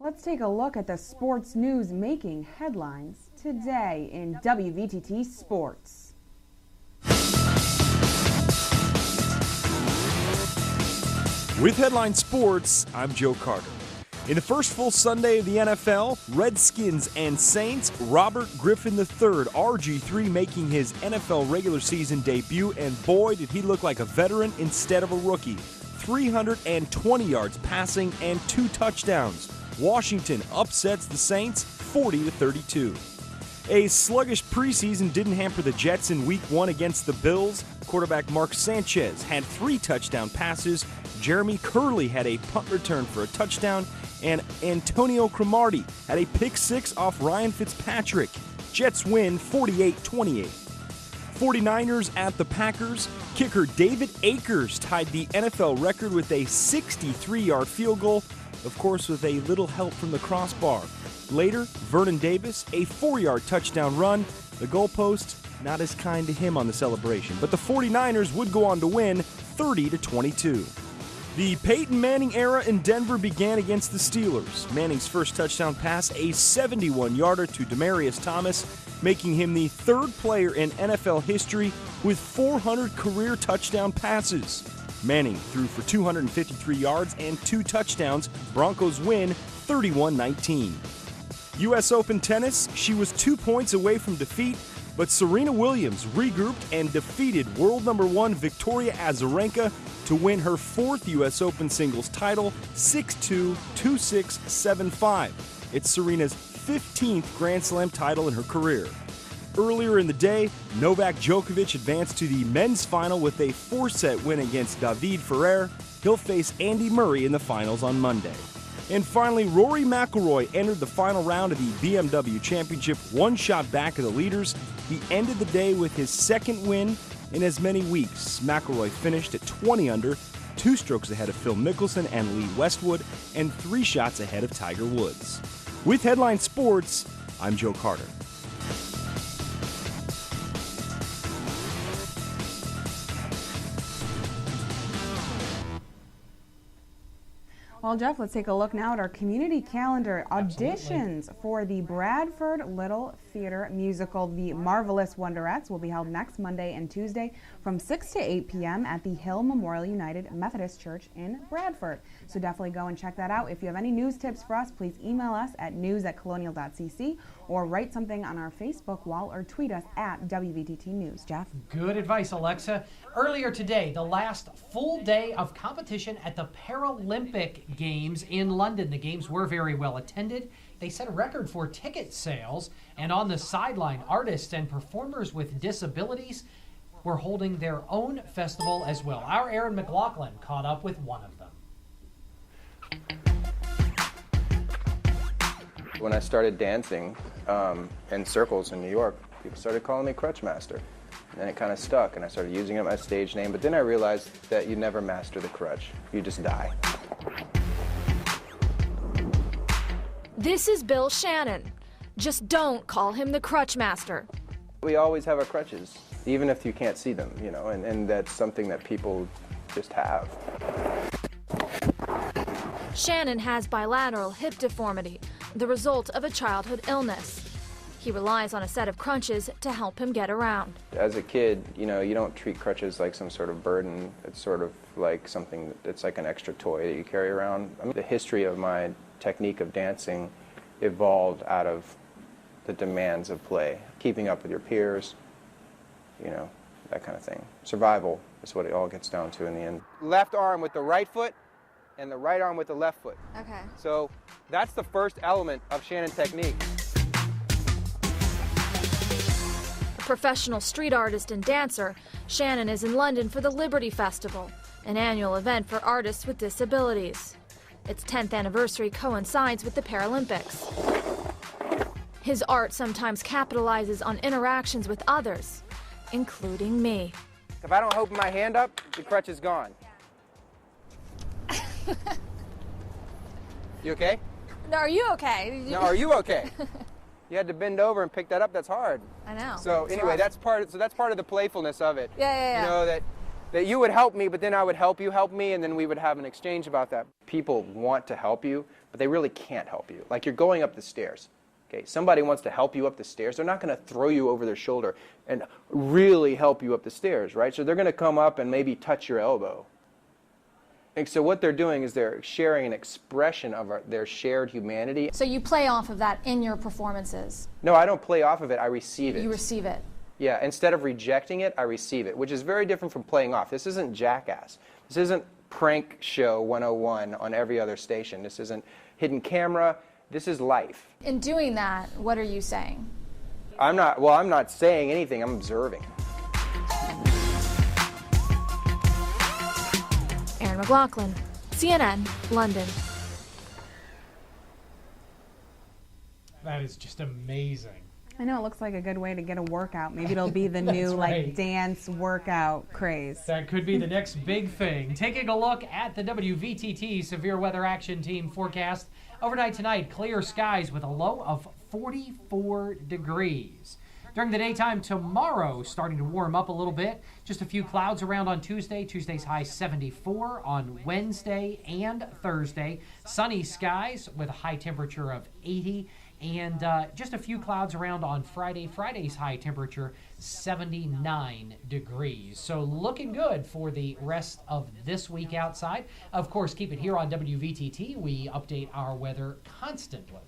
Let's take a look at the sports news making headlines today in WVTT Sports. With Headline Sports, I'm Joe Carter. In the first full Sunday of the NFL, Redskins and Saints, Robert Griffin III, RG3, making his NFL regular season debut, and boy, did he look like a veteran instead of a rookie. 320 yards passing and 2 touchdowns. Washington upsets the Saints 40-32. A sluggish preseason didn't hamper the Jets in Week 1 against the Bills. Quarterback Mark Sanchez had 3 touchdown passes. Jeremy Curley had a punt return for a touchdown, and Antonio Cromartie had a pick 6 off Ryan Fitzpatrick. Jets win 48-28. 49ers at the Packers. Kicker David Akers tied the NFL record with a 63-yard field goal, of course with a little help from the crossbar. Later, Vernon Davis, a 4-yard touchdown run. The goalpost, not as kind to him on the celebration, but the 49ers would go on to win 30-22. The Peyton Manning era in Denver began against the Steelers. Manning's first touchdown pass, a 71-yarder to Demaryius Thomas, making him the 3rd player in NFL history with 400 career touchdown passes. Manning threw for 253 yards and 2 touchdowns. Broncos win 31-19. U.S. Open tennis, she was 2 points away from defeat, but Serena Williams regrouped and defeated world number 1 Victoria Azarenka to win her 4th U.S. Open singles title, 6-2, 2-6, 7-5. It's Serena's 15th Grand Slam title in her career. Earlier in the day, Novak Djokovic advanced to the men's final with a 4-set win against David Ferrer. He'll face Andy Murray in the finals on Monday. And finally, Rory McIlroy entered the final round of the BMW Championship, 1 shot back of the leaders. He ended the day with his 2nd win in as many weeks. McIlroy finished at 20 under, 2 strokes ahead of Phil Mickelson and Lee Westwood, and 3 shots ahead of Tiger Woods. With Headline Sports, I'm Joe Carter. Well, Jeff, let's take a look now at our community calendar. Auditions for the Bradford Little Theater musical, The Marvelous Wonderettes, will be held next Monday and Tuesday from 6 to 8 p.m. at the Hill Memorial United Methodist Church in Bradford. So definitely go and check that out. If you have any news tips for us, please email us at news@colonial.cc or write something on our Facebook wall or tweet us at WVTT News. Jeff? Good advice, Alexa. Earlier today, the last full day of competition at the Paralympic Games in London. The games were very well attended. They set a record for ticket sales, and on the sideline, artists and performers with disabilities were holding their own festival as well. Our Aaron McLaughlin caught up with one of them. When I started dancing in circles in New York, people started calling me Crutch Master. And it kind of stuck, and I started using it as my stage name. But then I realized that you never master the crutch. You just die. This is Bill Shannon. Just don't call him the Crutch Master. We always have our crutches, even if you can't see them, you know, and that's something that people just have. Shannon has bilateral hip deformity, the result of a childhood illness. He relies on a set of crutches to help him get around. As a kid, you know, you don't treat crutches like some sort of burden. It's sort of like something that's like an extra toy that you carry around. I mean, the history of my technique of dancing evolved out of the demands of play. Keeping up with your peers, you know, that kind of thing. Survival is what it all gets down to in the end. Left arm with the right foot and the right arm with the left foot. Okay. So that's the first element of Shannon technique. Professional street artist and dancer, Shannon is in London for the Liberty Festival, an annual event for artists with disabilities. Its 10th anniversary coincides with the Paralympics. His art sometimes capitalizes on interactions with others, including me. If I don't open my hand up, the crutch is gone. You okay? No, are you okay? No, are you okay? You had to bend over and pick that up. That's hard. I know. So anyway, that's part of the playfulness of it. Yeah. You know, that you would help me, but then I would help you help me, and then we would have an exchange about that. people want to help you, but they really can't help you. Like you're going up the stairs. Okay, somebody wants to help you up the stairs. They're not going to throw you over their shoulder and really help you up the stairs, right? So they're going to come up and maybe touch your elbow. And so what they're doing is they're sharing an expression of their shared humanity. So you play off of that in your performances? No, I don't play off of it. I receive it. You receive it? Yeah, instead of rejecting it, I receive it, which is very different from playing off. This isn't Jackass. This isn't Prank Show 101 on every other station. This isn't Hidden Camera. This is life. In doing that, what are you saying? I'm not saying anything. I'm observing. Erin McLaughlin, CNN, London. That is just amazing. I know, it looks like a good way to get a workout. Maybe it'll be the new like dance workout craze. That could be the next big thing. Taking a look at the WVTT Severe Weather Action Team forecast. Overnight tonight, clear skies with a low of 44 degrees. During the daytime tomorrow, starting to warm up a little bit. Just a few clouds around on Tuesday. Tuesday's high 74 on Wednesday and Thursday. Sunny skies with a high temperature of 80. And just a few clouds around on Friday. Friday's high temperature, 79 degrees. So looking good for the rest of this week outside. Of course, keep it here on WVTT. We update our weather constantly.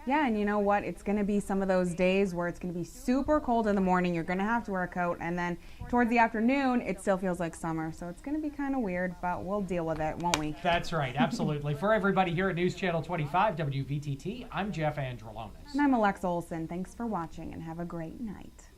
Yeah, and you know what? It's going to be some of those days where it's going to be super cold in the morning. You're going to have to wear a coat. And then towards the afternoon, it still feels like summer. So it's going to be kind of weird, but we'll deal with it, won't we? That's right. Absolutely. For everybody here at News Channel 25 WVTT, I'm Jeff Androlonis. And I'm Alexa Olson. Thanks for watching and have a great night.